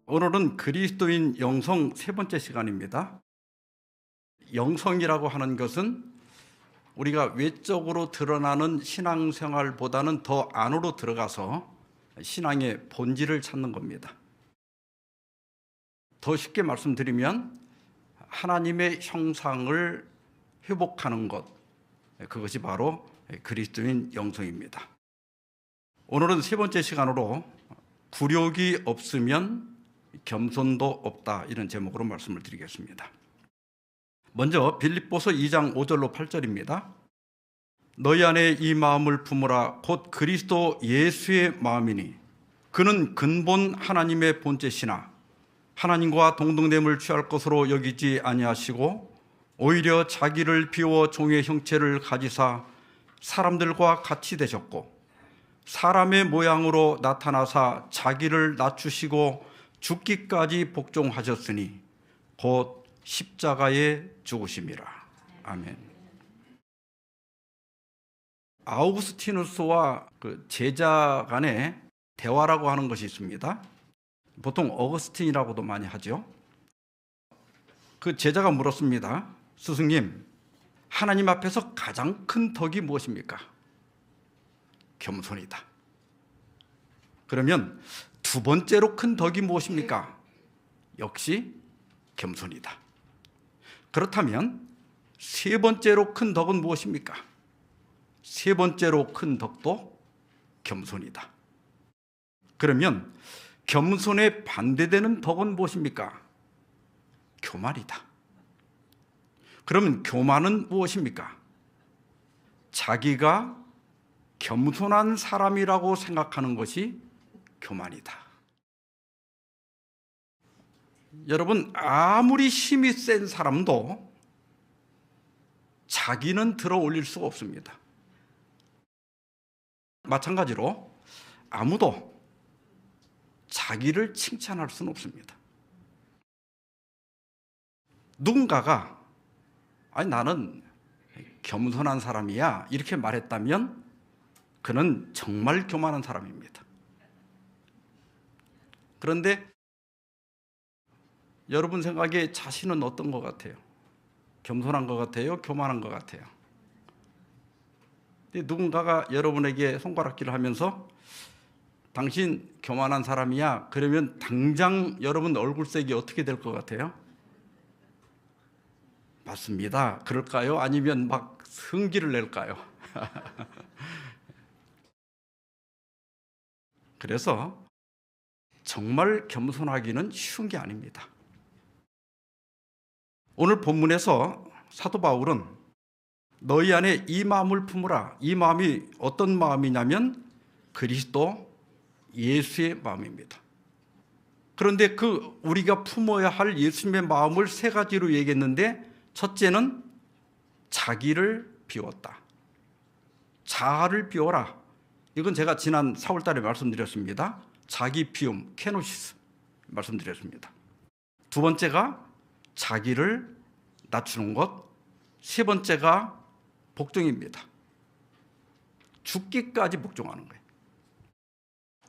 오늘은 그리스도인 영성 세 번째 시간입니다. 영성이라고 하는 것은 우리가 외적으로 드러나는 신앙생활보다는 더 안으로 들어가서 신앙의 본질을 찾는 겁니다. 더 쉽게 말씀드리면 하나님의 형상을 회복하는 것, 그것이 바로 그리스도인 영성입니다. 오늘은 세 번째 시간으로 굴욕이 없으면 겸손도 없다, 이런 제목으로 말씀을 드리겠습니다. 먼저 빌립보서 2장 5절로 8절입니다. 너희 안에 이 마음을 품으라. 곧 그리스도 예수의 마음이니 그는 근본 하나님의 본체시나 하나님과 동등됨을 취할 것으로 여기지 아니하시고 오히려 자기를 비워 종의 형체를 가지사 사람들과 같이 되셨고 사람의 모양으로 나타나사 자기를 낮추시고 죽기까지 복종하셨으니 곧 십자가에 죽으심이라. 아멘. 아우구스티누스와 그 제자 간의 대화라고 하는 것이 있습니다. 보통 어거스틴이라고도 많이 하죠. 그 제자가 물었습니다. 스승님, 하나님 앞에서 가장 큰 덕이 무엇입니까? 겸손이다. 그러면 두 번째로 큰 덕이 무엇입니까? 역시 겸손이다. 그렇다면 세 번째로 큰 덕은 무엇입니까? 세 번째로 큰 덕도 겸손이다. 그러면 겸손에 반대되는 덕은 무엇입니까? 교만이다. 그러면 교만은 무엇입니까? 자기가 겸손한 사람이라고 생각하는 것이 교만이다. 여러분, 아무리 힘이 센 사람도 자기는 들어 올릴 수가 없습니다. 마찬가지로 아무도 자기를 칭찬할 수는 없습니다. 누군가가 아니 나는 겸손한 사람이야 이렇게 말했다면 그는 정말 교만한 사람입니다. 그런데 여러분 생각에 자신은 어떤 것 같아요? 겸손한 것 같아요? 교만한 것 같아요? 누군가가 여러분에게 손가락질을 하면서 당신 교만한 사람이야, 그러면 당장 여러분 얼굴색이 어떻게 될 것 같아요? 맞습니다. 그럴까요? 아니면 막 성기를 낼까요? 그래서 정말 겸손하기는 쉬운 게 아닙니다. 오늘 본문에서 사도 바울은 너희 안에 이 마음을 품으라. 이 마음이 어떤 마음이냐면 그리스도 예수의 마음입니다. 그런데 그 우리가 품어야 할 예수님의 마음을 세 가지로 얘기했는데, 첫째는 자기를 비웠다. 자아를 비워라. 이건 제가 지난 4월 달에 말씀드렸습니다. 자기 비움, 케노시스 말씀드렸습니다. 두 번째가 자기를 낮추는 것. 세 번째가 복종입니다. 죽기까지 복종하는 거예요.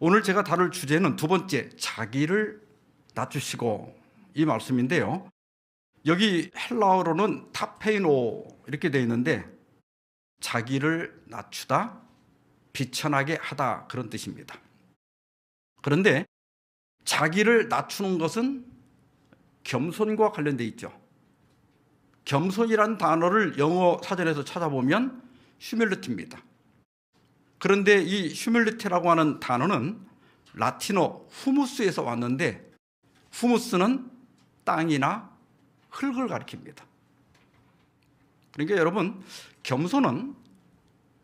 오늘 제가 다룰 주제는 두 번째, 자기를 낮추시고, 이 말씀인데요. 여기 헬라어로는 타페이노 이렇게 되어 있는데 자기를 낮추다, 비천하게 하다, 그런 뜻입니다. 그런데 자기를 낮추는 것은 겸손과 관련되어 있죠. 겸손이라는 단어를 영어 사전에서 찾아보면 휴밀리티입니다. 그런데 이 휴밀리티라고 하는 단어는 라틴어 후무스에서 왔는데, 후무스는 땅이나 흙을 가리킵니다. 그러니까 여러분, 겸손은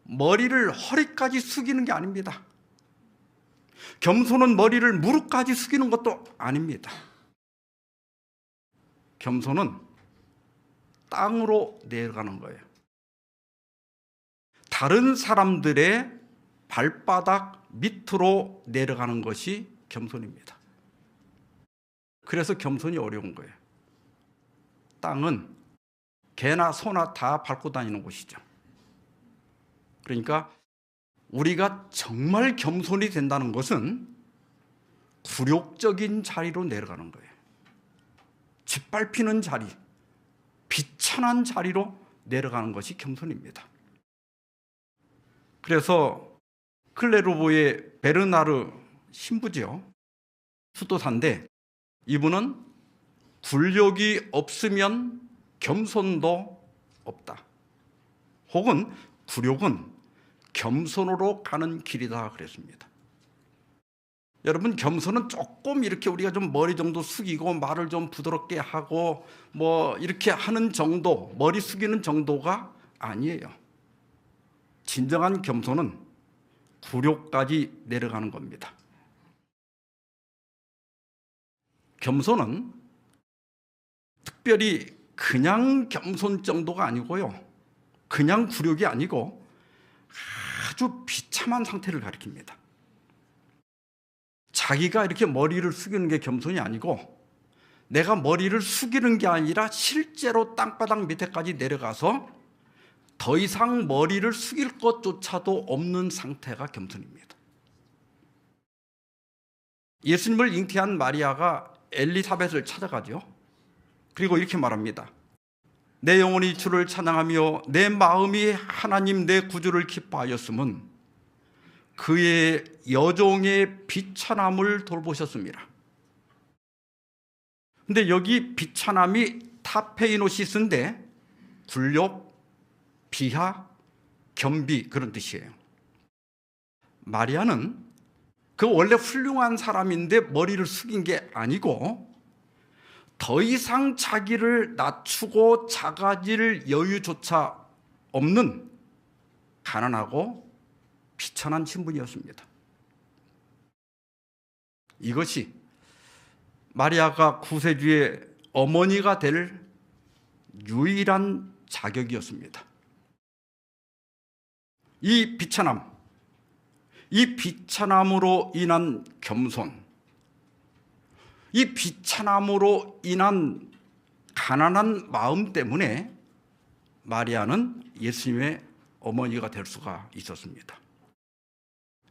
머리를 허리까지 숙이는 게 아닙니다. 겸손은 머리를 무릎까지 숙이는 것도 아닙니다. 겸손은 땅으로 내려가는 거예요. 다른 사람들의 발바닥 밑으로 내려가는 것이 겸손입니다. 그래서 겸손이 어려운 거예요. 땅은 개나 소나 다 밟고 다니는 곳이죠. 그러니까 우리가 정말 겸손이 된다는 것은 굴욕적인 자리로 내려가는 거예요. 짓밟히는 자리, 비천한 자리로 내려가는 것이 겸손입니다. 그래서 클레르보의 베르나르 신부지요. 수도사인데 이분은 굴욕이 없으면 겸손도 없다. 혹은 굴욕은 겸손으로 가는 길이다 그랬습니다. 여러분, 겸손은 조금 이렇게 우리가 좀 머리 정도 숙이고 말을 좀 부드럽게 하고 뭐 이렇게 하는 정도, 머리 숙이는 정도가 아니에요. 진정한 겸손은 굴욕까지 내려가는 겁니다. 겸손은 특별히 그냥 겸손 정도가 아니고요. 그냥 굴욕이 아니고 아주 비참한 상태를 가리킵니다. 자기가 이렇게 머리를 숙이는 게 겸손이 아니고 내가 머리를 숙이는 게 아니라 실제로 땅바닥 밑에까지 내려가서 더 이상 머리를 숙일 것조차도 없는 상태가 겸손입니다. 예수님을 잉태한 마리아가 엘리사벳을 찾아가죠. 그리고 이렇게 말합니다. 내 영혼이 주를 찬양하며 내 마음이 하나님 내 구주를 기뻐하였음은 그의 여종의 비천함을 돌보셨습니다. 근데 여기 비천함이 타페이노시스인데 굴욕, 비하, 겸비 그런 뜻이에요. 마리아는 그 원래 훌륭한 사람인데 머리를 숙인 게 아니고 더 이상 자기를 낮추고 작아질 여유조차 없는 가난하고 비천한 신분이었습니다. 이것이 마리아가 구세주의 어머니가 될 유일한 자격이었습니다. 이 비천함, 이 비천함으로 인한 겸손, 이 비천함으로 인한 가난한 마음 때문에 마리아는 예수님의 어머니가 될 수가 있었습니다.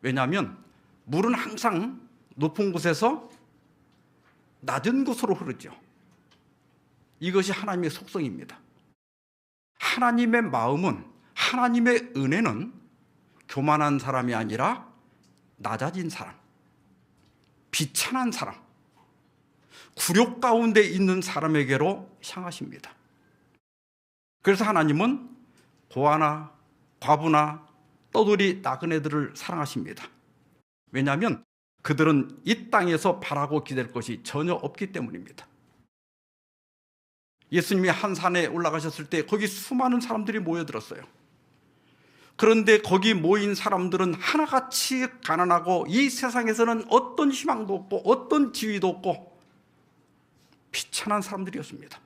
왜냐하면 물은 항상 높은 곳에서 낮은 곳으로 흐르죠. 이것이 하나님의 속성입니다. 하나님의 마음은, 하나님의 은혜는 교만한 사람이 아니라 낮아진 사람, 비천한 사람, 굴욕 가운데 있는 사람에게로 향하십니다. 그래서 하나님은 고아나 과부나 떠돌이 나그네들을 사랑하십니다. 왜냐하면 그들은 이 땅에서 바라고 기댈 것이 전혀 없기 때문입니다. 예수님이 한 산에 올라가셨을 때 거기 수많은 사람들이 모여들었어요. 그런데 거기 모인 사람들은 하나같이 가난하고 이 세상에서는 어떤 희망도 없고 어떤 지위도 없고 비천한 사람들이었습니다.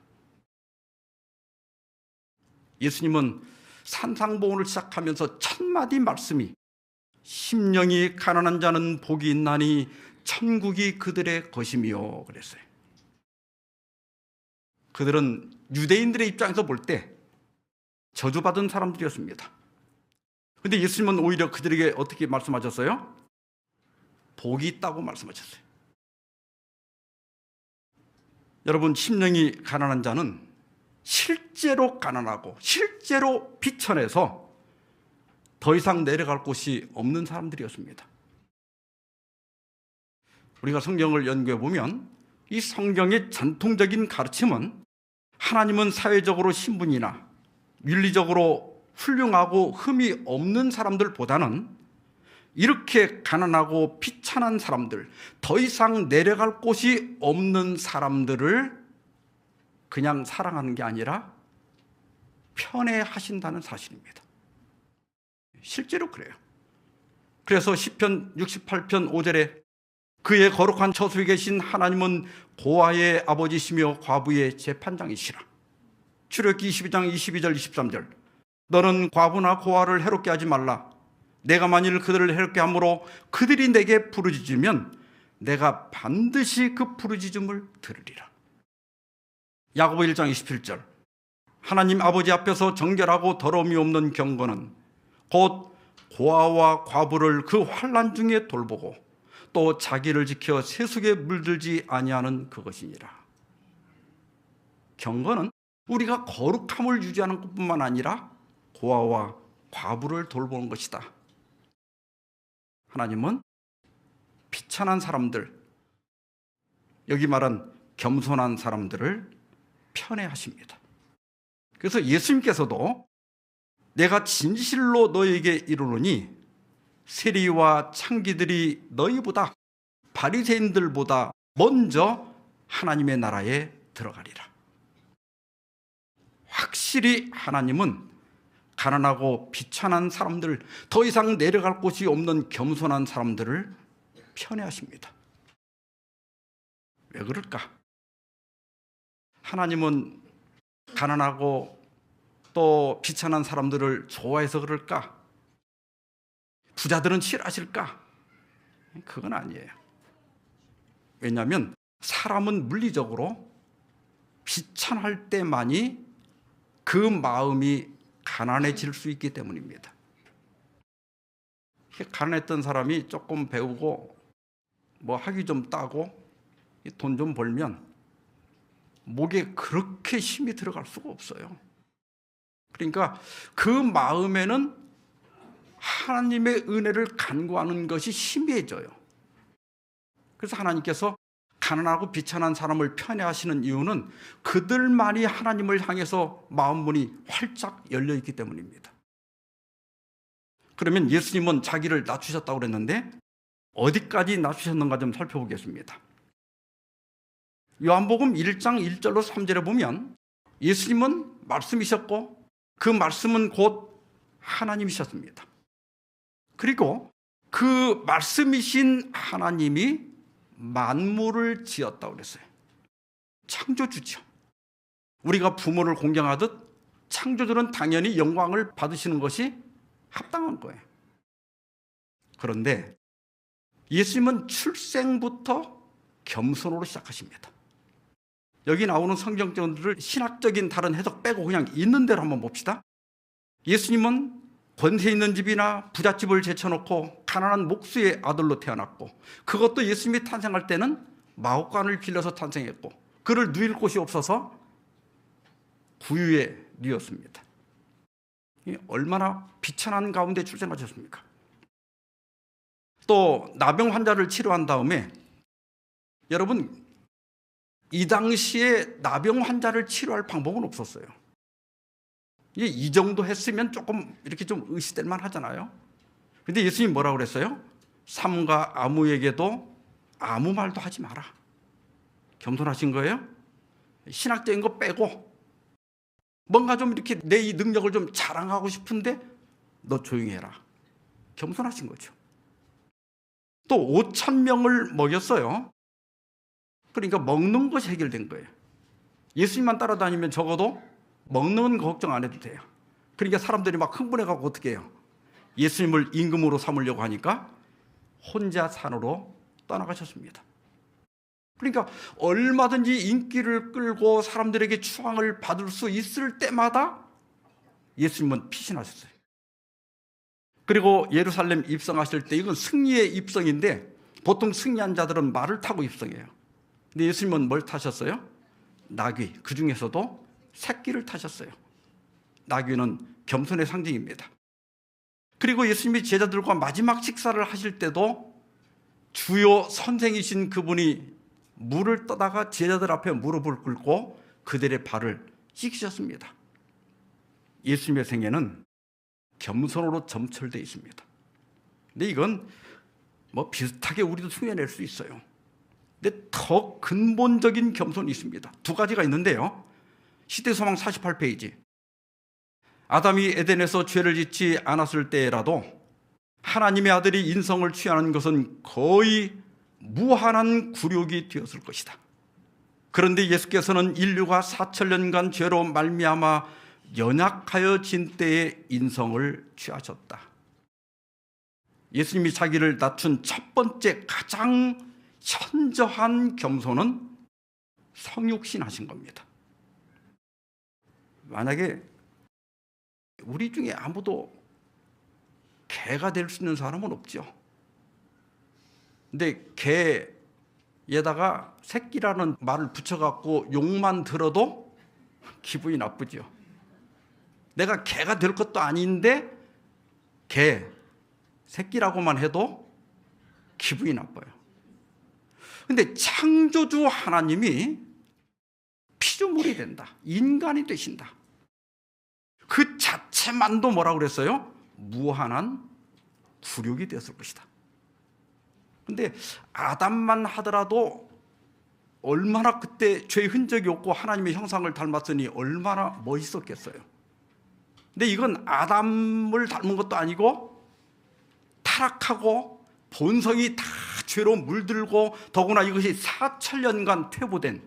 예수님은 산상보훈을 시작하면서 첫 마디 말씀이 심령이 가난한 자는 복이 있나니 천국이 그들의 것이며 그랬어요. 그들은 유대인들의 입장에서 볼 때 저주받은 사람들이었습니다. 그런데 예수님은 오히려 그들에게 어떻게 말씀하셨어요? 복이 있다고 말씀하셨어요. 여러분, 심령이 가난한 자는 실제로 가난하고 실제로 비천해서 더 이상 내려갈 곳이 없는 사람들이었습니다. 우리가 성경을 연구해 보면 이 성경의 전통적인 가르침은 하나님은 사회적으로 신분이나 윤리적으로 훌륭하고 흠이 없는 사람들보다는 이렇게 가난하고 비천한 사람들, 더 이상 내려갈 곳이 없는 사람들을 그냥 사랑하는 게 아니라 편애하신다는 사실입니다. 실제로 그래요. 그래서 시편 68편 5절에 그의 거룩한 처소에 계신 하나님은 고아의 아버지시며 과부의 재판장이시라. 출애굽기 22장 22절 23절 너는 과부나 고아를 해롭게 하지 말라. 내가 만일 그들을 해롭게 함으로 그들이 내게 부르짖으면 내가 반드시 그 부르짖음을 들으리라. 야고보 1장 27절. 하나님 아버지 앞에서 정결하고 더러움이 없는 경건은 곧 고아와 과부를 그 환난 중에 돌보고 또 자기를 지켜 세속에 물들지 아니하는 그것이니라. 경건은 우리가 거룩함을 유지하는 것뿐만 아니라 고아와 과부를 돌보는 것이다. 하나님은 비천한 사람들, 여기 말한 겸손한 사람들을 편애하십니다. 그래서 예수님께서도 내가 진실로 너에게 이르노니 세리와 창기들이 너희보다 바리새인들보다 먼저 하나님의 나라에 들어가리라. 확실히 하나님은 가난하고 비천한 사람들, 더 이상 내려갈 곳이 없는 겸손한 사람들을 편애하십니다. 왜 그럴까? 하나님은 가난하고 또 비천한 사람들을 좋아해서 그럴까? 부자들은 싫어하실까? 그건 아니에요. 왜냐하면 사람은 물리적으로 비천할 때만이 그 마음이 가난해질 수 있기 때문입니다. 가난했던 사람이 조금 배우고 뭐 학위 좀 따고 돈 좀 벌면 목에 그렇게 힘이 들어갈 수가 없어요. 그러니까 그 마음에는 하나님의 은혜를 간구하는 것이 희미해져요. 그래서 하나님께서 가난하고 비천한 사람을 편애하시는 이유는 그들만이 하나님을 향해서 마음문이 활짝 열려있기 때문입니다. 그러면 예수님은 자기를 낮추셨다고 그랬는데 어디까지 낮추셨는가 좀 살펴보겠습니다. 요한복음 1장 1절로 3절에 보면 예수님은 말씀이셨고 그 말씀은 곧 하나님이셨습니다. 그리고 그 말씀이신 하나님이 만물을 지었다고 그랬어요. 창조주죠. 우리가 부모를 공경하듯 창조주는 당연히 영광을 받으시는 것이 합당한 거예요. 그런데 예수님은 출생부터 겸손으로 시작하십니다. 여기 나오는 성경절들을 신학적인 다른 해석 빼고 그냥 있는 대로 한번 봅시다. 예수님은 권세 있는 집이나 부잣집을 제쳐놓고 가난한 목수의 아들로 태어났고, 그것도 예수님이 탄생할 때는 마옥간을 빌려서 탄생했고, 그를 누일 곳이 없어서 구유에 누였습니다. 얼마나 비천한 가운데 출생하셨습니까? 또 나병 환자를 치료한 다음에, 여러분 이 당시에 나병 환자를 치료할 방법은 없었어요. 이 정도 했으면 조금 이렇게 좀 의시될 만 하잖아요. 근데 예수님이 뭐라고 그랬어요? 삼가 아무에게도 아무 말도 하지 마라. 겸손하신 거예요. 신학적인 거 빼고 뭔가 좀 이렇게 내 이 능력을 좀 자랑하고 싶은데 너 조용히 해라. 겸손하신 거죠. 또 5,000명을 먹였어요. 그러니까 먹는 것이 해결된 거예요. 예수님만 따라다니면 적어도 먹는 거 걱정 안 해도 돼요. 그러니까 사람들이 막 흥분해가지고 어떻게 해요? 예수님을 임금으로 삼으려고 하니까 혼자 산으로 떠나가셨습니다. 그러니까 얼마든지 인기를 끌고 사람들에게 추앙을 받을 수 있을 때마다 예수님은 피신하셨어요. 그리고 예루살렘 입성하실 때, 이건 승리의 입성인데 보통 승리한 자들은 말을 타고 입성해요. 근데 예수님은 뭘 타셨어요? 나귀, 그 중에서도 새끼를 타셨어요. 나귀는 겸손의 상징입니다. 그리고 예수님이 제자들과 마지막 식사를 하실 때도 주요 선생이신 그분이 물을 떠다가 제자들 앞에 무릎을 꿇고 그들의 발을 씻기셨습니다. 예수님의 생애는 겸손으로 점철되어 있습니다. 근데 이건 뭐 비슷하게 우리도 흉내낼 수 있어요. 근데 더 근본적인 겸손이 있습니다. 두 가지가 있는데요. 시대소망 48페이지. 아담이 에덴에서 죄를 짓지 않았을 때라도 하나님의 아들이 인성을 취하는 것은 거의 무한한 굴욕이 되었을 것이다. 그런데 예수께서는 인류가 4,000년간 죄로 말미암아 연약하여진 때에 인성을 취하셨다. 예수님이 자기를 낮춘 첫 번째 가장 현저한 겸손은 성육신 하신 겁니다. 만약에 우리 중에 아무도 개가 될 수 있는 사람은 없죠. 근데 개에다가 새끼라는 말을 붙여갖고 욕만 들어도 기분이 나쁘죠. 내가 개가 될 것도 아닌데 개, 새끼라고만 해도 기분이 나빠요. 근데 창조주 하나님이 피조물이 된다. 인간이 되신다. 그 자체만도 뭐라고 그랬어요? 무한한 굴욕이 되었을 것이다. 근데 아담만 하더라도 얼마나 그때 죄의 흔적이 없고 하나님의 형상을 닮았으니 얼마나 멋있었겠어요. 근데 이건 아담을 닮은 것도 아니고 타락하고 본성이 다 죄로 물들고 더구나 이것이 4천년간 퇴보된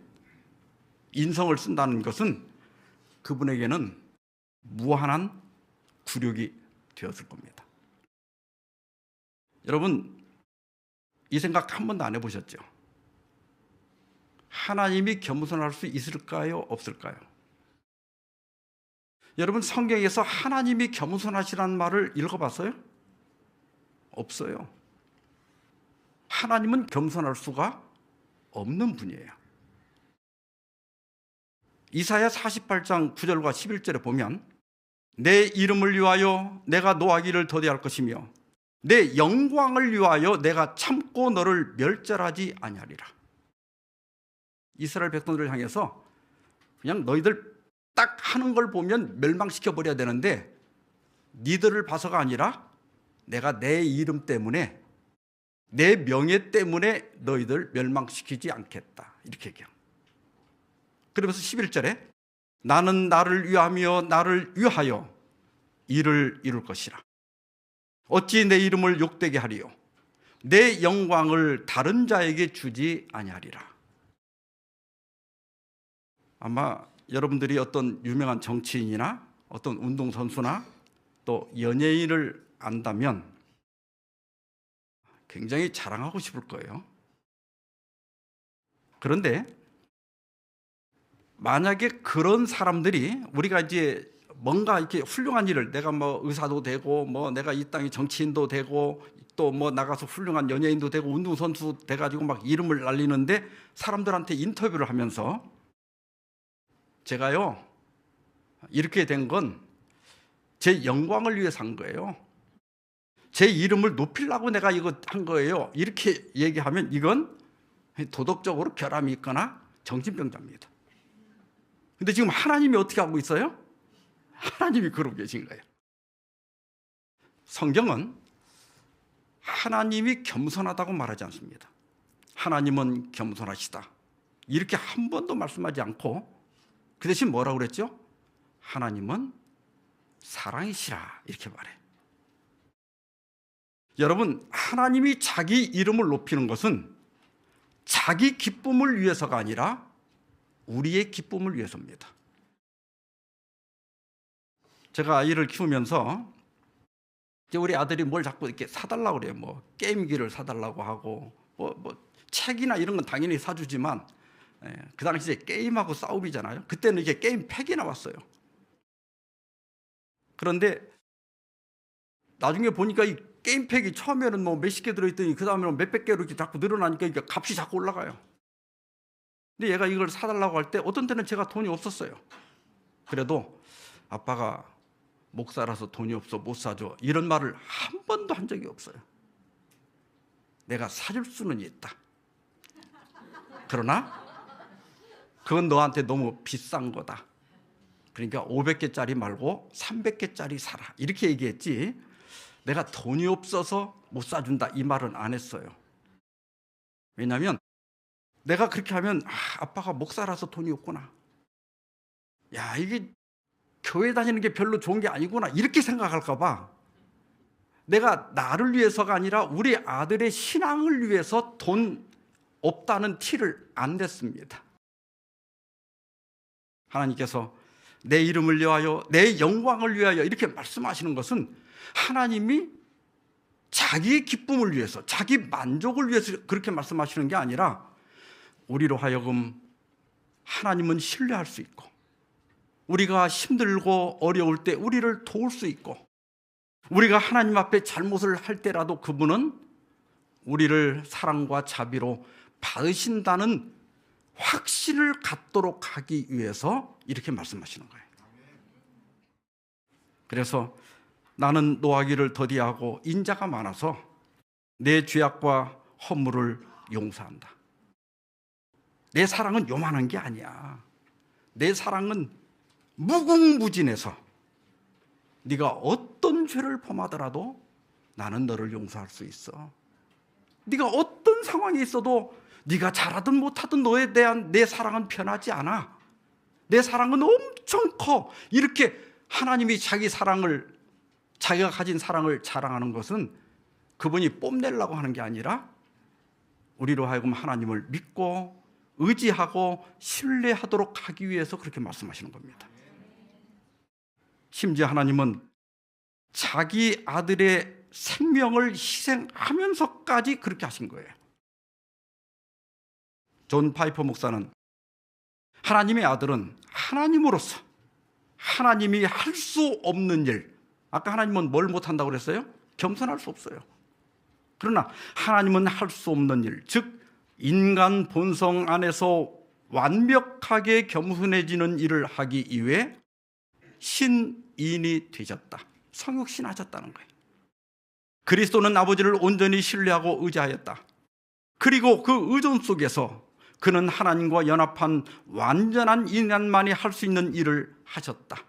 인성을 쓴다는 것은 그분에게는 무한한 굴욕이 되었을 겁니다. 여러분, 이 생각 한 번도 안 해보셨죠? 하나님이 겸손할 수 있을까요? 없을까요? 여러분, 성경에서 하나님이 겸손하시라는 말을 읽어봤어요? 없어요. 하나님은 겸손할 수가 없는 분이에요. 이사야 48장 9절과 11절에 보면 내 이름을 위하여 내가 노하기를 더디할 것이며 내 영광을 위하여 내가 참고 너를 멸절하지 아니하리라. 이스라엘 백성들을 향해서 그냥 너희들 딱 하는 걸 보면 멸망시켜 버려야 되는데 니들을 봐서가 아니라 내가 내 이름 때문에 내 명예 때문에 너희들 멸망시키지 않겠다. 이렇게 얘기해요. 그러면서 11절에 나는 나를 위하며 나를 위하여 일을 이룰 것이라. 어찌 내 이름을 욕되게 하리요? 내 영광을 다른 자에게 주지 아니하리라. 아마 여러분들이 어떤 유명한 정치인이나 어떤 운동선수나 또 연예인을 안다면 굉장히 자랑하고 싶을 거예요. 그런데 만약에 그런 사람들이 우리가 이제 뭔가 이렇게 훌륭한 일을 내가 뭐 의사도 되고 뭐 내가 이 땅의 정치인도 되고 또 뭐 나가서 훌륭한 연예인도 되고 운동선수 돼가지고 막 이름을 날리는데 사람들한테 인터뷰를 하면서 제가요 이렇게 된 건 제 영광을 위해서 한 거예요. 제 이름을 높이려고 내가 이거 한 거예요. 이렇게 얘기하면 이건 도덕적으로 결함이 있거나 정신병자입니다. 근데 지금 하나님이 어떻게 하고 있어요? 하나님이 그러고 계신 거예요. 성경은 하나님이 겸손하다고 말하지 않습니다. 하나님은 겸손하시다. 이렇게 한 번도 말씀하지 않고 그 대신 뭐라고 그랬죠? 하나님은 사랑이시라 이렇게 말해요. 여러분, 하나님이 자기 이름을 높이는 것은 자기 기쁨을 위해서가 아니라 우리의 기쁨을 위해서입니다. 제가 아이를 키우면서 이제 우리 아들이 뭘 자꾸 이렇게 사달라고 그래요. 뭐 게임기를 사달라고 하고 뭐 책이나 이런 건 당연히 사주지만 그 당시에 게임하고 싸움이잖아요. 그때는 이게 게임 팩이 나왔어요. 그런데 나중에 보니까 이 게임 팩이 처음에는 뭐 몇십 개 들어있더니 그 다음에는 몇백 개로 이렇게 자꾸 늘어나니까 이게 값이 자꾸 올라가요. 근데 얘가 이걸 사달라고 할 때 어떤 때는 제가 돈이 없었어요. 그래도 아빠가 목사라서 돈이 없어 못 사줘 이런 말을 한 번도 한 적이 없어요. 내가 사줄 수는 있다. 그러나 그건 너한테 너무 비싼 거다. 그러니까 500개짜리 말고 300개짜리 사라 이렇게 얘기했지 내가 돈이 없어서 못 사준다 이 말은 안 했어요. 왜냐하면 내가 그렇게 하면 아빠가 목사라서 돈이 없구나. 야 이게 교회 다니는 게 별로 좋은 게 아니구나 이렇게 생각할까 봐 내가 나를 위해서가 아니라 우리 아들의 신앙을 위해서 돈 없다는 티를 안 냈습니다. 하나님께서 내 이름을 위하여 내 영광을 위하여 이렇게 말씀하시는 것은 하나님이 자기의 기쁨을 위해서 자기 만족을 위해서 그렇게 말씀하시는 게 아니라 우리로 하여금 하나님은 신뢰할 수 있고 우리가 힘들고 어려울 때 우리를 도울 수 있고, 우리가 하나님 앞에 잘못을 할 때라도 그분은 우리를 사랑과 자비로 받으신다는 확신을 갖도록 하기 위해서 이렇게 말씀하시는 거예요. 그래서 나는 노하기를 더디하고 인자가 많아서 내 죄악과 허물을 용서한다. 내 사랑은 요만한 게 아니야. 내 사랑은 무궁무진해서 네가 어떤 죄를 범하더라도 나는 너를 용서할 수 있어. 네가 어떤 상황에 있어도 네가 잘하든 못하든 너에 대한 내 사랑은 변하지 않아. 내 사랑은 엄청 커. 이렇게 하나님이 자기가 가진 사랑을 자랑하는 것은 그분이 뽐내려고 하는 게 아니라 우리로 하여금 하나님을 믿고 의지하고 신뢰하도록 하기 위해서 그렇게 말씀하시는 겁니다. 심지어 하나님은 자기 아들의 생명을 희생하면서까지 그렇게 하신 거예요. 존 파이퍼 목사는 하나님의 아들은 하나님으로서 하나님이 할 수 없는 일, 아까 하나님은 뭘 못한다고 그랬어요? 겸손할 수 없어요. 그러나 하나님은 할 수 없는 일, 즉 인간 본성 안에서 완벽하게 겸손해지는 일을 하기 위해 신인이 되셨다. 성육신하셨다는 거예요. 그리스도는 아버지를 온전히 신뢰하고 의지하였다. 그리고 그 의존 속에서 그는 하나님과 연합한 완전한 인간만이 할 수 있는 일을 하셨다.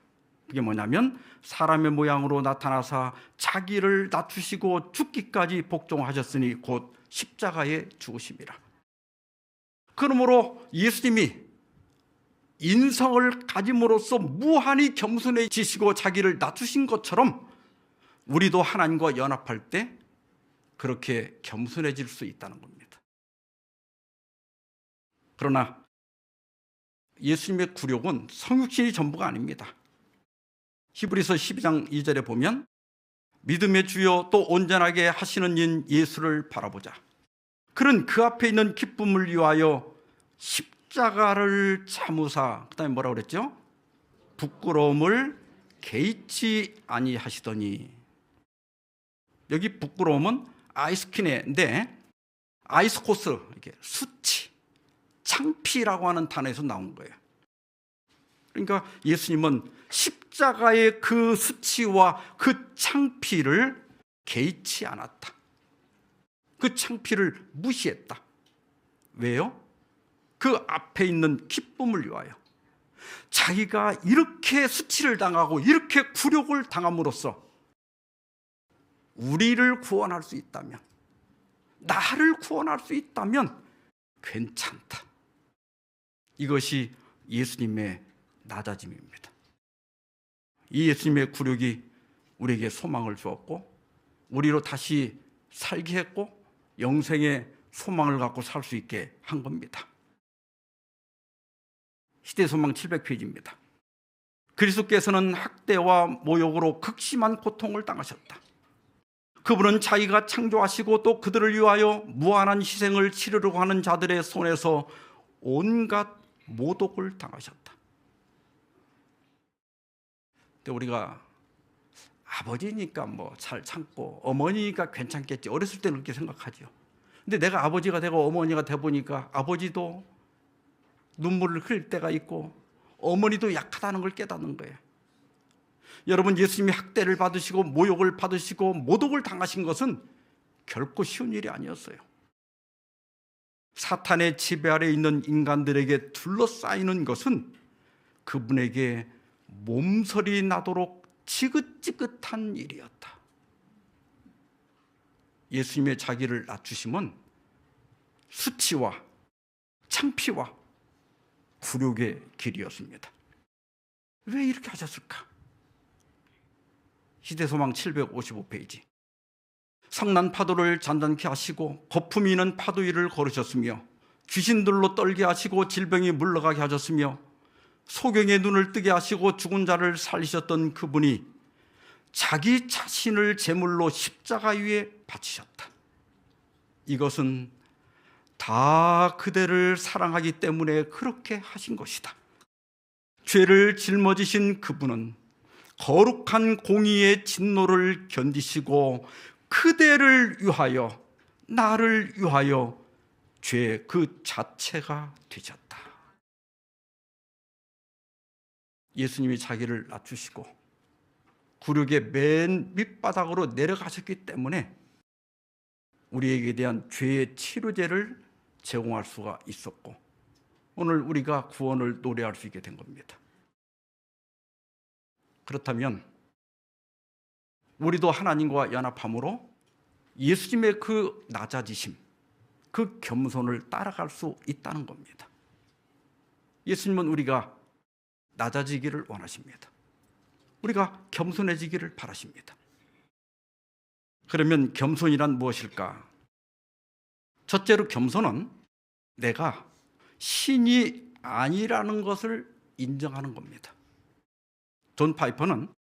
그게 뭐냐면 사람의 모양으로 나타나사 자기를 낮추시고 죽기까지 복종하셨으니 곧 십자가에 죽으심이라. 그러므로 예수님이 인성을 가짐으로써 무한히 겸손해지시고 자기를 낮추신 것처럼 우리도 하나님과 연합할 때 그렇게 겸손해질 수 있다는 겁니다. 그러나 예수님의 굴욕은 성육신이 전부가 아닙니다. 히브리서 12장 2절에 보면 믿음의 주요 또 온전하게 하시는 인 예수를 바라보자. 그는 그 앞에 있는 기쁨을 위하여 십자가를 참으사, 그 다음에 뭐라고 그랬죠? 부끄러움을 개의치 아니하시더니. 여기 부끄러움은 아이스키네인데 아이스코스, 이렇게 수치, 창피라고 하는 단어에서 나온 거예요. 그러니까 예수님은 십자가의 그 수치와 그 창피를 개의치 않았다. 그 창피를 무시했다. 왜요? 그 앞에 있는 기쁨을 위하여. 자기가 이렇게 수치를 당하고 이렇게 굴욕을 당함으로써 우리를 구원할 수 있다면, 나를 구원할 수 있다면 괜찮다. 이것이 예수님의 낮아짐입니다. 이 예수님의 굴욕이 우리에게 소망을 주었고 우리로 다시 살게 했고 영생의 소망을 갖고 살 수 있게 한 겁니다. 시대소망 700페이지입니다. 그리스도께서는 학대와 모욕으로 극심한 고통을 당하셨다. 그분은 자기가 창조하시고 또 그들을 위하여 무한한 희생을 치르려고 하는 자들의 손에서 온갖 모독을 당하셨다. 근데 우리가 아버지니까 뭐 잘 참고 어머니니까 괜찮겠지, 어렸을 때는 그렇게 생각하죠. 근데 내가 아버지가 되고 어머니가 돼 보니까 아버지도 눈물을 흘릴 때가 있고 어머니도 약하다는 걸 깨닫는 거예요. 여러분, 예수님이 학대를 받으시고 모욕을 받으시고 모독을 당하신 것은 결코 쉬운 일이 아니었어요. 사탄의 지배 아래 있는 인간들에게 둘러싸이는 것은 그분에게 몸서리 나도록 지긋지긋한 일이었다. 예수님의 자기를 낮추심은 수치와 창피와 굴욕의 길이었습니다. 왜 이렇게 하셨을까? 시대소망 755페이지. 성난 파도를 잔잔케 하시고 거품이 있는 파도 위를 걸으셨으며 귀신들로 떨게 하시고 질병이 물러가게 하셨으며 소경의 눈을 뜨게 하시고 죽은 자를 살리셨던 그분이 자기 자신을 제물로 십자가 위에 바치셨다. 이것은 다 그대를 사랑하기 때문에 그렇게 하신 것이다. 죄를 짊어지신 그분은 거룩한 공의의 진노를 견디시고 그대를 위하여, 나를 위하여 죄 그 자체가 되셨다. 예수님이 자기를 낮추시고 굴욕의 맨 밑바닥으로 내려가셨기 때문에 우리에게 대한 죄의 치료제를 제공할 수가 있었고 오늘 우리가 구원을 노래할 수 있게 된 겁니다. 그렇다면 우리도 하나님과 연합함으로 예수님의 그 낮아지심, 그 겸손을 따라갈 수 있다는 겁니다. 예수님은 우리가 낮아지기를 원하십니다. 우리가 겸손해지기를 바라십니다. 그러면 겸손이란 무엇일까? 첫째로 겸손은 내가 신이 아니라는 것을 인정하는 겁니다. 존 파이퍼는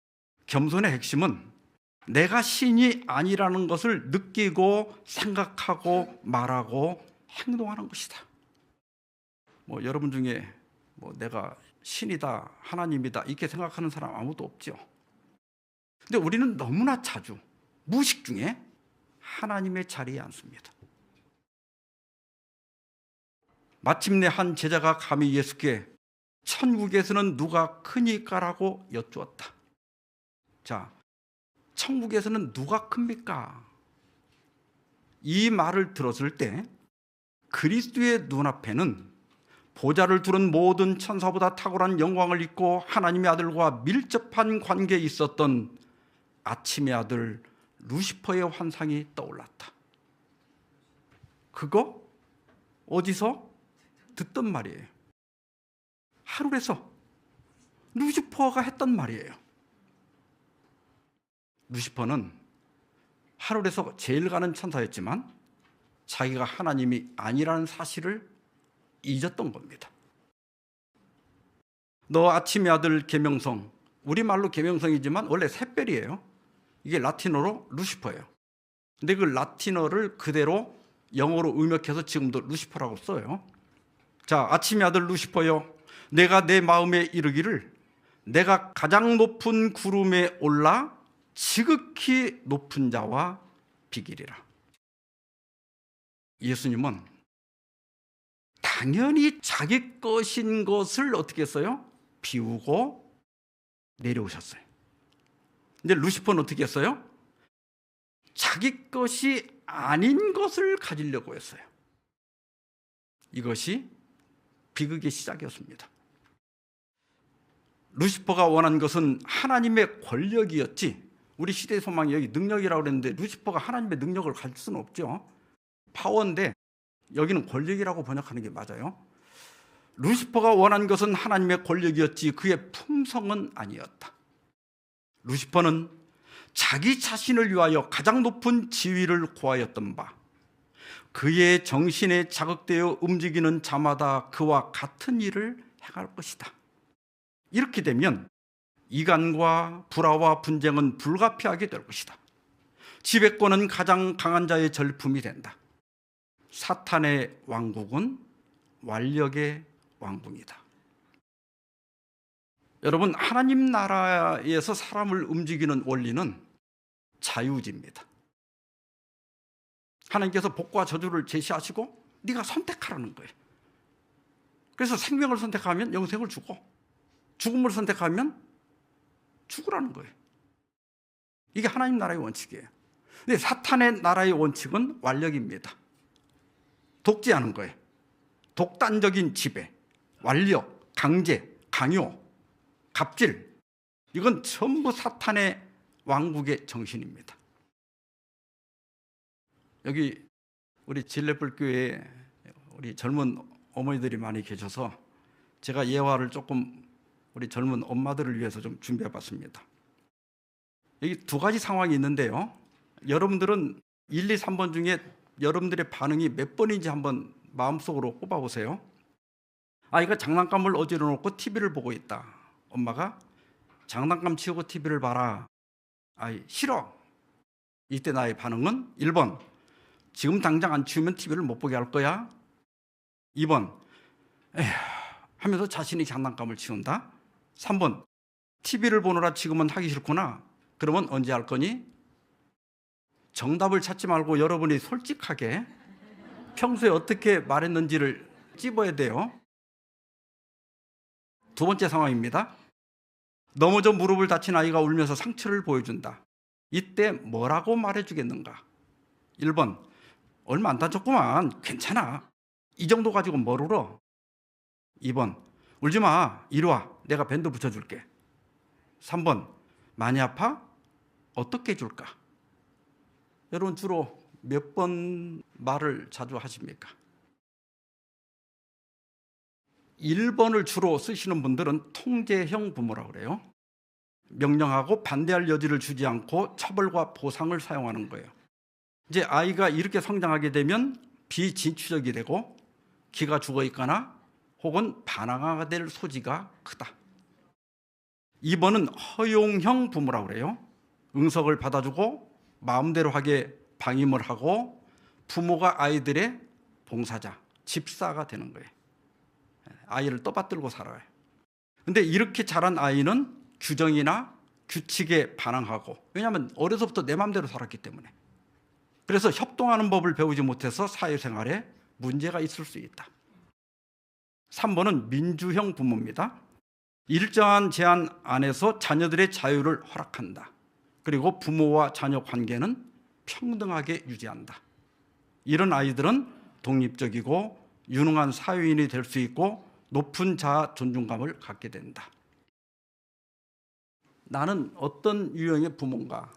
겸손의 핵심은 내가 신이 아니라는 것을 느끼고 생각하고 말하고 행동하는 것이다. 여러분 중에 내가 신이다, 하나님이다 이렇게 생각하는 사람 아무도 없죠. 근데 우리는 너무나 자주 무의식 중에 하나님의 자리에 앉습니다. 마침내 한 제자가 감히 예수께 천국에서는 누가 크니까라고 여쭈었다. 자, 천국에서는 누가 큽니까? 이 말을 들었을 때 그리스도의 눈앞에는 보좌를 두른 모든 천사보다 탁월한 영광을 입고 하나님의 아들과 밀접한 관계에 있었던 아침의 아들 루시퍼의 환상이 떠올랐다. 그거 어디서 듣던 말이에요. 하늘에서 루시퍼가 했던 말이에요. 루시퍼는 하늘에서 제일 가는 천사였지만 자기가 하나님이 아니라는 사실을 잊었던 겁니다. 너 아침의 아들 계명성, 우리말로 계명성이지만 원래 샛별이에요. 이게 라틴어로 루시퍼예요. 근데 그 라틴어를 그대로 영어로 음역해서 지금도 루시퍼라고 써요. 자, 아침의 아들 루시퍼여, 내가 내 마음에 이르기를 내가 가장 높은 구름에 올라 지극히 높은 자와 비기리라. 예수님은 당연히 자기 것인 것을 어떻게 했어요? 비우고 내려오셨어요. 근데 루시퍼는 어떻게 했어요? 자기 것이 아닌 것을 가지려고 했어요. 이것이 비극의 시작이었습니다. 루시퍼가 원한 것은 하나님의 권력이었지, 우리 시대의 소망이 여기 능력이라고 그랬는데 루시퍼가 하나님의 능력을 가질 수는 없죠. 파워인데 여기는 권력이라고 번역하는 게 맞아요. 루시퍼가 원한 것은 하나님의 권력이었지 그의 품성은 아니었다. 루시퍼는 자기 자신을 위하여 가장 높은 지위를 구하였던 바, 그의 정신에 자극되어 움직이는 자마다 그와 같은 일을 행할 것이다. 이렇게 되면 이간과 불화와 분쟁은 불가피하게 될 것이다. 지배권은 가장 강한 자의 절품이 된다. 사탄의 왕국은 완력의 왕궁이다. 여러분, 하나님 나라에서 사람을 움직이는 원리는 자유지입니다. 하나님께서 복과 저주를 제시하시고 네가 선택하라는 거예요. 그래서 생명을 선택하면 영생을 주고 죽음을 선택하면 죽으라는 거예요. 이게 하나님 나라의 원칙이에요. 근데 사탄의 나라의 원칙은 완력입니다. 독재하는 거예요. 독단적인 지배, 완력, 강제, 강요, 갑질, 이건 전부 사탄의 왕국의 정신입니다. 여기 우리 진례불교회에 우리 젊은 어머니들이 많이 계셔서 제가 예화를 조금 우리 젊은 엄마들을 위해서 좀 준비해 봤습니다. 여기 두 가지 상황이 있는데요. 여러분들은 1, 2, 3번 중에 여러분들의 반응이 몇 번인지 한번 마음속으로 꼽아보세요. 아이가 장난감을 어지러 놓고 TV를 보고 있다. 엄마가 장난감 치우고 TV를 봐라. 아이 싫어. 이때 나의 반응은 1번, 지금 당장 안 치우면 TV를 못 보게 할 거야. 2번, 에휴 하면서 자신이 장난감을 치운다. 3번, TV를 보느라 지금은 하기 싫구나. 그러면 언제 할 거니? 정답을 찾지 말고 여러분이 솔직하게 평소에 어떻게 말했는지를 찝어야 돼요. 두 번째 상황입니다. 넘어져 무릎을 다친 아이가 울면서 상처를 보여준다. 이때 뭐라고 말해주겠는가? 1번, 얼마 안 다쳤구만. 괜찮아. 이 정도 가지고 뭘 울어? 2번, 울지 마. 이리 와. 내가 밴드 붙여줄게. 3번, 많이 아파? 어떻게 해줄까? 여러분 주로 몇 번 말을 자주 하십니까? 1번을 주로 쓰시는 분들은 통제형 부모라고 그래요. 명령하고 반대할 여지를 주지 않고 처벌과 보상을 사용하는 거예요. 이제 아이가 이렇게 성장하게 되면 비진취적이 되고 기가 죽어 있거나 혹은 반항아가 될 소지가 크다. 2번은 허용형 부모라고 그래요. 응석을 받아주고 마음대로 하게 방임을 하고 부모가 아이들의 봉사자, 집사가 되는 거예요. 아이를 떠받들고 살아요. 근데 이렇게 자란 아이는 규정이나 규칙에 반항하고, 왜냐하면 어려서부터 내 마음대로 살았기 때문에. 그래서 협동하는 법을 배우지 못해서 사회생활에 문제가 있을 수 있다. 3번은 민주형 부모입니다. 일정한 제한 안에서 자녀들의 자유를 허락한다. 그리고 부모와 자녀 관계는 평등하게 유지한다. 이런 아이들은 독립적이고 유능한 사회인이 될 수 있고 높은 자아 존중감을 갖게 된다. 나는 어떤 유형의 부모인가?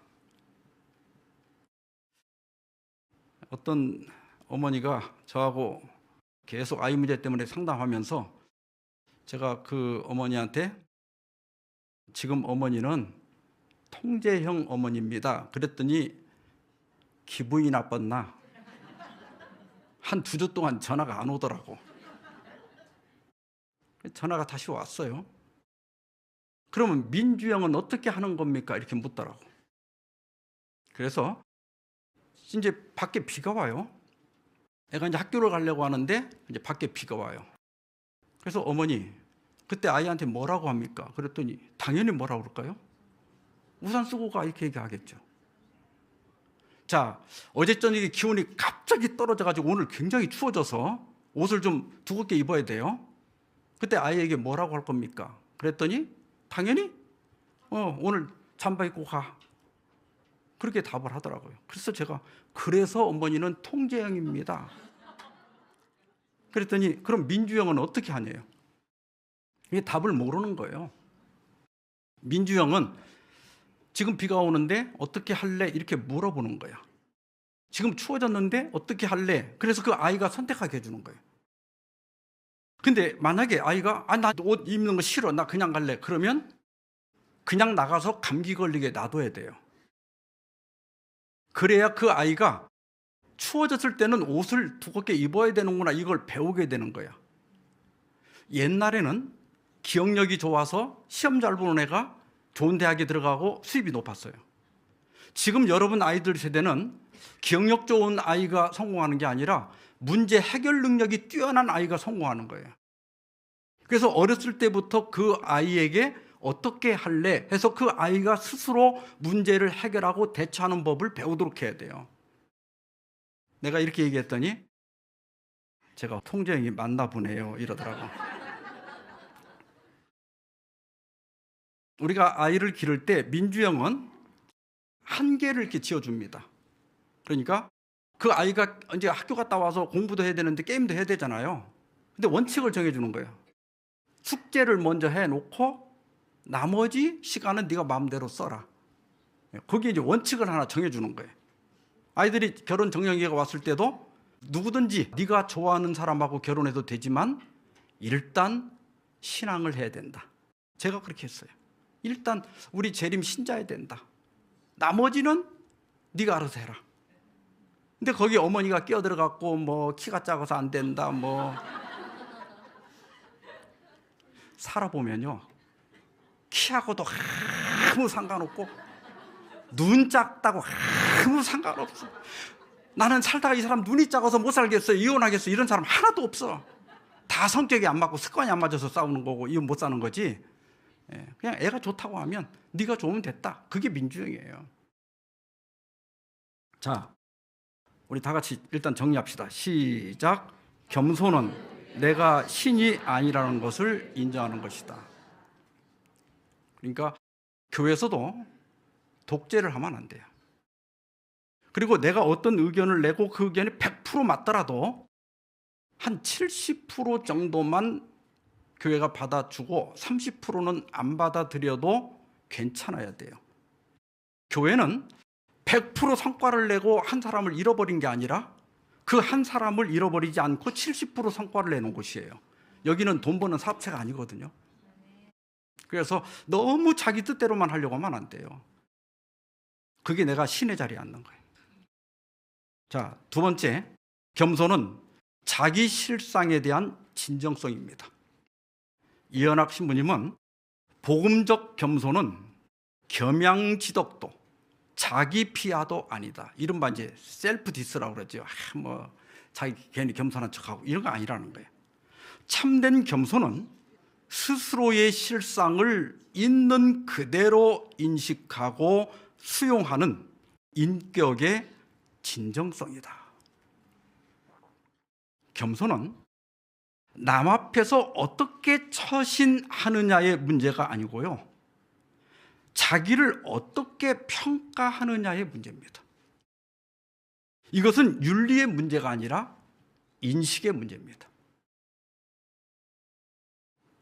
어떤 어머니가 저하고 계속 아이 문제 때문에 상담하면서 제가 그 어머니한테 지금 어머니는 통제형 어머니입니다. 그랬더니 기분이 나빴나? 한 2주 동안 전화가 안 오더라고. 전화가 다시 왔어요. 그러면 민주형은 어떻게 하는 겁니까? 이렇게 묻더라고. 그래서 이제 밖에 비가 와요. 애가 이제 학교를 가려고 하는데 이제 밖에 비가 와요. 그래서 어머니, 그때 아이한테 뭐라고 합니까? 그랬더니 당연히 뭐라고 그럴까요? 우산 쓰고 가, 이렇게 얘기하겠죠. 자, 어제 저녁에 기온이 갑자기 떨어져가지고 오늘 굉장히 추워져서 옷을 좀 두껍게 입어야 돼요. 그때 아이에게 뭐라고 할 겁니까? 그랬더니 당연히 오늘 잠바 입고 가. 그렇게 답을 하더라고요. 그래서 제가 그래서 어머니는 통제형입니다. 그랬더니 그럼 민주형은 어떻게 하냐요? 이게 답을 모르는 거예요. 민주형은 지금 비가 오는데 어떻게 할래? 이렇게 물어보는 거야. 지금 추워졌는데 어떻게 할래? 그래서 그 아이가 선택하게 해주는 거예요. 근데 만약에 아이가 나 옷 입는 거 싫어, 나 그냥 갈래, 그러면 그냥 나가서 감기 걸리게 놔둬야 돼요. 그래야 그 아이가 추워졌을 때는 옷을 두껍게 입어야 되는구나, 이걸 배우게 되는 거야. 옛날에는 기억력이 좋아서 시험 잘 보는 애가 좋은 대학에 들어가고 수입이 높았어요. 지금 여러분 아이들 세대는 기억력 좋은 아이가 성공하는 게 아니라 문제 해결 능력이 뛰어난 아이가 성공하는 거예요. 그래서 어렸을 때부터 그 아이에게 어떻게 할래 해서 그 아이가 스스로 문제를 해결하고 대처하는 법을 배우도록 해야 돼요. 내가 이렇게 얘기했더니 제가 통제형이 맞나 보네요, 이러더라고. 우리가 아이를 기를 때 민주형은 한계를 이렇게 지어줍니다. 그러니까 그 아이가 이제 학교 갔다 와서 공부도 해야 되는데 게임도 해야 되잖아요. 근데 원칙을 정해주는 거예요. 숙제를 먼저 해놓고 나머지 시간은 네가 마음대로 써라. 거기에 이제 원칙을 하나 정해주는 거예요. 아이들이 결혼 정년기가 왔을 때도 누구든지 네가 좋아하는 사람하고 결혼해도 되지만 일단 신앙을 해야 된다. 제가 그렇게 했어요. 일단 우리 재림 신자야 된다. 나머지는 네가 알아서 해라. 근데 거기 어머니가 끼어들어갖고 뭐 키가 작아서 안 된다, 뭐 살아보면요, 키하고도 아무 상관없고 눈 작다고 아무 상관없어. 나는 살다가 이 사람 눈이 작아서 못 살겠어요, 이혼하겠어, 이런 사람 하나도 없어. 다 성격이 안 맞고 습관이 안 맞아서 싸우는 거고 이혼 못 사는 거지. 그냥 애가 좋다고 하면 네가 좋으면 됐다. 그게 민주주의예요. 자, 우리 다 같이 일단 정리합시다. 시작. 겸손은 내가 신이 아니라는 것을 인정하는 것이다. 그러니까 교회에서도 독재를 하면 안 돼요. 그리고 내가 어떤 의견을 내고 그 의견이 100% 맞더라도 한 70% 정도만 교회가 받아주고 30%는 안 받아들여도 괜찮아야 돼요. 교회는 100% 성과를 내고 한 사람을 잃어버린 게 아니라 그 한 사람을 잃어버리지 않고 70% 성과를 내는 곳이에요. 여기는 돈 버는 사업체가 아니거든요. 그래서 너무 자기 뜻대로만 하려고 하면 안 돼요. 그게 내가 신의 자리에 앉는 거예요. 자, 두 번째, 겸손은 자기 실상에 대한 진정성입니다. 이현학 신부님은 복음적 겸손은 겸양지덕도 자기 피하도 아니다. 이른바 이제 셀프 디스라고 그러죠. 자기 괜히 겸손한 척하고 이런 거 아니라는 거예요. 참된 겸손은 스스로의 실상을 있는 그대로 인식하고 수용하는 인격의 진정성이다. 겸손은 남 앞에서 어떻게 처신하느냐의 문제가 아니고요, 자기를 어떻게 평가하느냐의 문제입니다. 이것은 윤리의 문제가 아니라 인식의 문제입니다.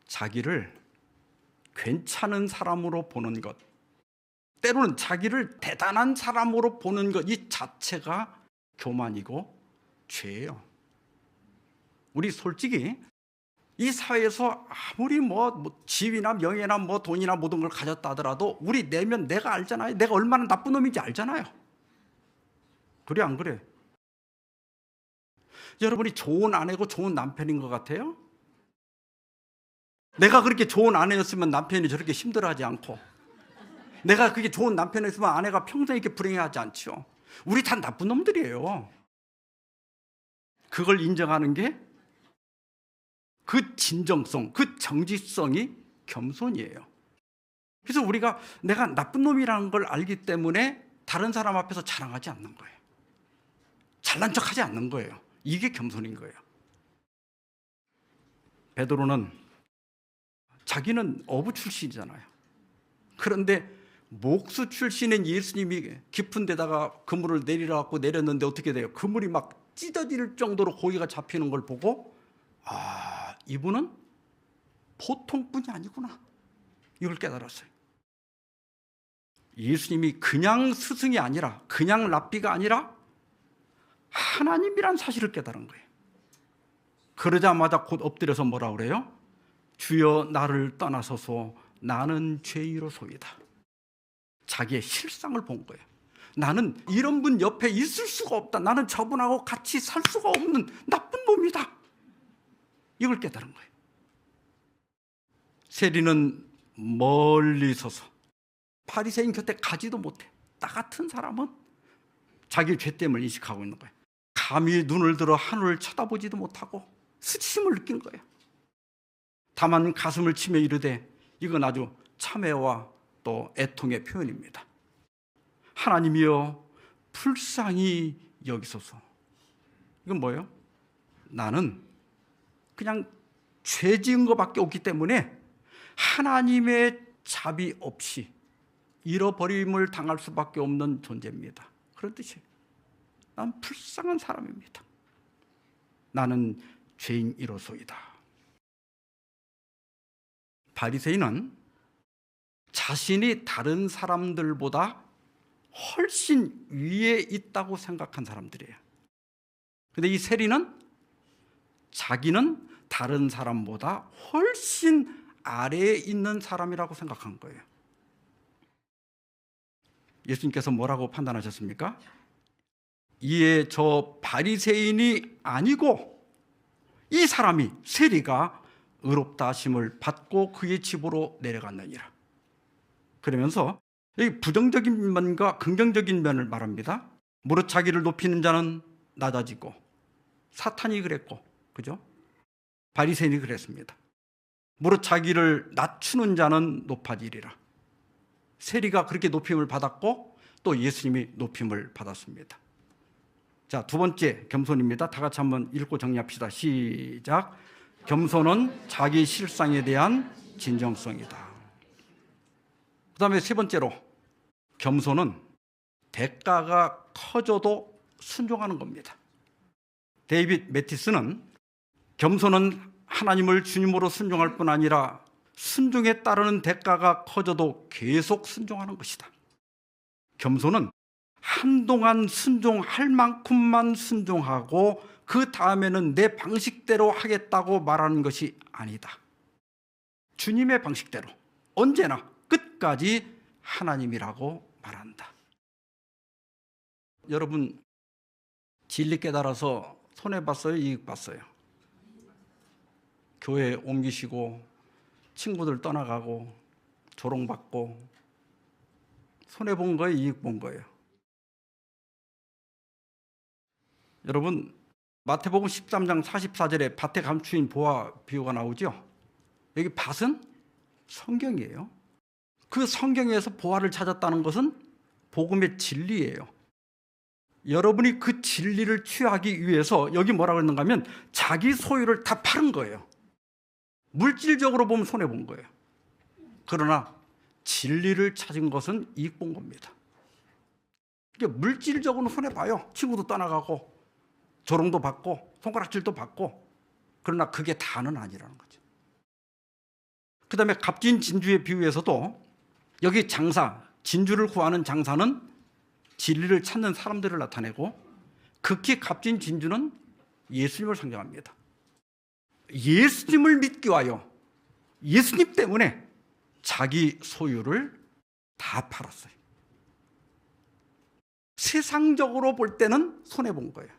자기를 괜찮은 사람으로 보는 것, 때로는 자기를 대단한 사람으로 보는 것, 이 자체가 교만이고 죄예요. 우리 솔직히 이 사회에서 아무리 지위나 명예나 돈이나 모든 걸 가졌다 하더라도 우리 내면 내가 알잖아요. 내가 얼마나 나쁜 놈인지 알잖아요. 그래 안 그래? 여러분이 좋은 아내고 좋은 남편인 것 같아요? 내가 그렇게 좋은 아내였으면 남편이 저렇게 힘들어하지 않고, 내가 그게 좋은 남편이었으면 아내가 평생 이렇게 불행해하지 않죠. 우리 다 나쁜 놈들이에요. 그걸 인정하는 게 그 진정성, 그 정직성이 겸손이에요. 그래서 우리가 내가 나쁜 놈이라는 걸 알기 때문에 다른 사람 앞에서 자랑하지 않는 거예요. 잘난 척하지 않는 거예요. 이게 겸손인 거예요. 베드로는 자기는 어부 출신이잖아요. 그런데 목수 출신인 예수님이 깊은 데다가 그물을 내리라고 내렸는데 어떻게 돼요? 그물이 막 찢어질 정도로 고기가 잡히는 걸 보고, 이분은 보통 분이 아니구나, 이걸 깨달았어요. 예수님이 그냥 스승이 아니라, 그냥 랍비가 아니라 하나님이란 사실을 깨달은 거예요. 그러자마자 곧 엎드려서 뭐라 그래요? 주여 나를 떠나소서, 나는 죄인이로소이다. 자기의 실상을 본 거예요. 나는 이런 분 옆에 있을 수가 없다. 나는 저분하고 같이 살 수가 없는 나쁜 놈이다. 이걸 깨달은 거예요. 세리는 멀리 서서 바리새인 곁에 가지도 못해. 나 같은 사람은 자기 죄됨을 인식하고 있는 거예요. 감히 눈을 들어 하늘을 쳐다보지도 못하고 수치심을 느낀 거예요. 다만 가슴을 치며 이르되, 이건 아주 참회와 또 애통의 표현입니다. 하나님이여 불쌍히 여기소서. 이건 뭐예요? 나는 그냥 죄 지은 것밖에 없기 때문에 하나님의 자비 없이 잃어버림을 당할 수밖에 없는 존재입니다. 그런 뜻이에요. 난 불쌍한 사람입니다. 나는 죄인이로소이다. 바리새인은 자신이 다른 사람들보다 훨씬 위에 있다고 생각한 사람들이에요. 근데 이 세리는 자기는 다른 사람보다 훨씬 아래에 있는 사람이라고 생각한 거예요. 예수님께서 뭐라고 판단하셨습니까? 이에 저 바리새인이 아니고 이 사람이, 세리가 의롭다 하심을 받고 그의 집으로 내려갔느니라. 그러면서 여기 부정적인 면과 긍정적인 면을 말합니다. 무릇 자기를 높이는 자는 낮아지고, 사탄이 그랬고, 그죠? 바리새인이 그랬습니다. 무릇 자기를 낮추는 자는 높아지리라. 세리가 그렇게 높임을 받았고 또 예수님이 높임을 받았습니다. 자, 두 번째 겸손입니다. 다 같이 한번 읽고 정리합시다. 시작. 겸손은 자기 실상에 대한 진정성이다. 그 다음에 세 번째로, 겸손은 대가가 커져도 순종하는 겁니다. 데이빗 매티스는 겸손은 하나님을 주님으로 순종할 뿐 아니라 순종에 따르는 대가가 커져도 계속 순종하는 것이다. 겸손은 한동안 순종할 만큼만 순종하고 그 다음에는 내 방식대로 하겠다고 말하는 것이 아니다. 주님의 방식대로 언제나 끝까지 하나님이라고 말한다. 여러분, 진리 깨달아서 손해봤어요? 이익봤어요? 교회 옮기시고 친구들 떠나가고 조롱받고 손해본 거예요? 이익 본 거예요? 여러분, 마태복음 13장 44절에 밭에 감추인 보화 비유가 나오죠? 여기 밭은 성경이에요. 그 성경에서 보화를 찾았다는 것은 복음의 진리예요. 여러분이 그 진리를 취하기 위해서 여기 뭐라고 했는가 하면 자기 소유를 다 파는 거예요. 물질적으로 보면 손해본 거예요. 그러나 진리를 찾은 것은 이익 본 겁니다. 물질적으로는 손해봐요. 친구도 떠나가고 조롱도 받고 손가락질도 받고, 그러나 그게 다는 아니라는 거죠. 그 다음에 값진 진주의 비유에서도 여기 장사, 진주를 구하는 장사는 진리를 찾는 사람들을 나타내고 극히 값진 진주는 예수님을 상징합니다. 예수님을 믿기 위하여 예수님 때문에 자기 소유를 다 팔았어요. 세상적으로 볼 때는 손해본 거예요.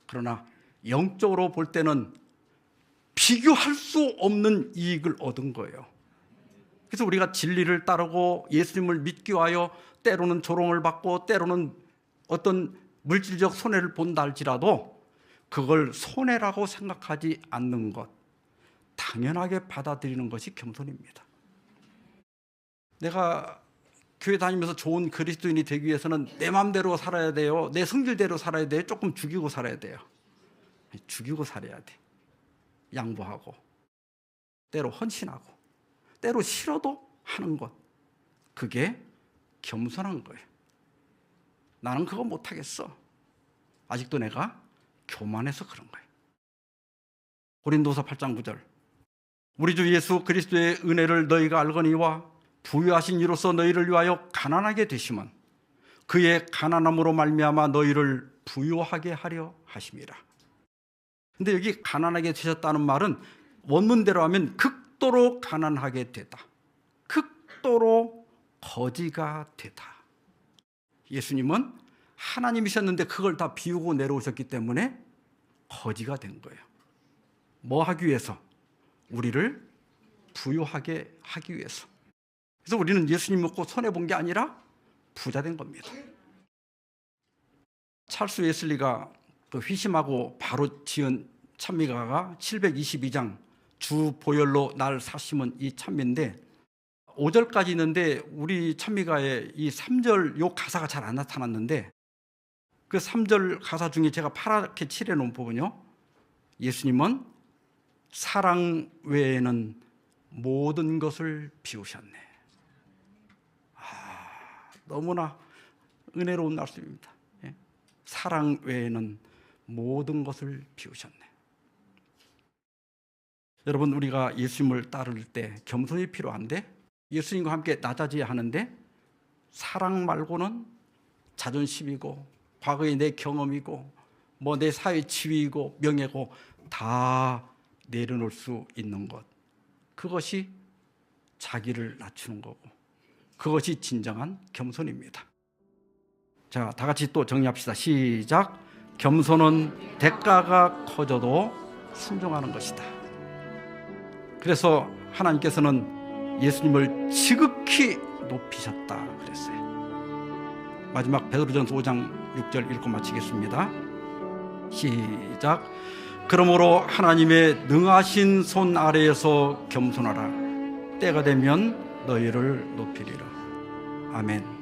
그러나 영적으로 볼 때는 비교할 수 없는 이익을 얻은 거예요. 그래서 우리가 진리를 따르고 예수님을 믿기 위하여 때로는 조롱을 받고 때로는 어떤 물질적 손해를 본다 할지라도 그걸 손해라고 생각하지 않는 것, 당연하게 받아들이는 것이 겸손입니다. 내가 교회 다니면서 좋은 그리스도인이 되기 위해서는 내 마음대로 살아야 돼요, 내 성질대로 살아야 돼요, 조금 죽이고 살아야 돼요. 죽이고 살아야 돼. 양보하고 때로 헌신하고 때로 싫어도 하는 것, 그게 겸손한 거예요. 나는 그거 못하겠어. 아직도 내가 교만해서 그런 거예요. 고린도서 8장 9절, 우리 주 예수 그리스도의 은혜를 너희가 알거니와 부유하신 이로써 너희를 위하여 가난하게 되심은 그의 가난함으로 말미암아 너희를 부유하게 하려 하심이라. 근데 여기 가난하게 되셨다는 말은 원문대로 하면 극도로 가난하게 되다, 극도로 거지가 되다. 예수님은 하나님이셨는데 그걸 다 비우고 내려오셨기 때문에 거지가 된 거예요. 뭐 하기 위해서? 우리를 부유하게 하기 위해서. 그래서 우리는 예수님 믿고 손해본 게 아니라 부자 된 겁니다. 찰스 웨슬리가 그 회심하고 바로 지은 찬미가가 722장 주 보혈로 날 사심은 이 찬미인데 5절까지 있는데 우리 찬미가에 이 3절 요 가사가 잘 안 나타났는데 그 3절 가사 중에 제가 파랗게 칠해 놓은 부분이요, 예수님은 사랑 외에는 모든 것을 비우셨네. 너무나 은혜로운 말씀입니다. 사랑 외에는 모든 것을 비우셨네. 여러분, 우리가 예수님을 따를 때 겸손이 필요한데 예수님과 함께 낮아져야 하는데 사랑 말고는 자존심이고 과거의 내 경험이고 뭐 내 사회 지위이고 명예고 다 내려놓을 수 있는 것, 그것이 자기를 낮추는 거고 그것이 진정한 겸손입니다. 자, 다 같이 또 정리합시다. 시작. 겸손은 대가가 커져도 순종하는 것이다. 그래서 하나님께서는 예수님을 지극히 높이셨다 그랬어요. 마지막 베드로전서 5장 6절 읽고 마치겠습니다. 시작. 그러므로 하나님의 능하신 손 아래에서 겸손하라. 때가 되면 너희를 높이리라. 아멘.